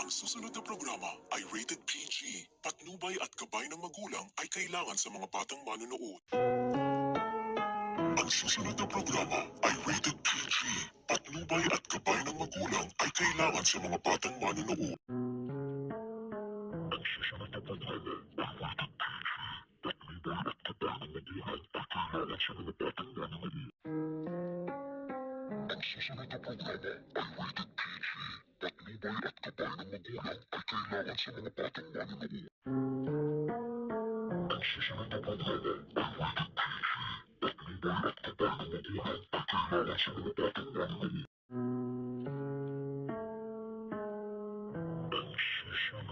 Ang susunod na programa ay rated PG. Patnubay at gabay ng magulang ay kailangan sa mga batang manonood. Ang susunod na programa ay rated PG. Patnubay at gabay ng magulang ay kailangan sa mga batang manonood. Ang susunod na programa ay rated PG. Patnubay at gabay ng magulang ay kailangan sa mga batang manonood. Ang susunod na programa ay rated PG. Patnubay at gabay ng magulang ay kailangan sa mga batang manonood. Ang susunod na programa ay rated PG. Patnubay at gabay ng magulang ay kailangan sa mga batang manonood. Ang susunod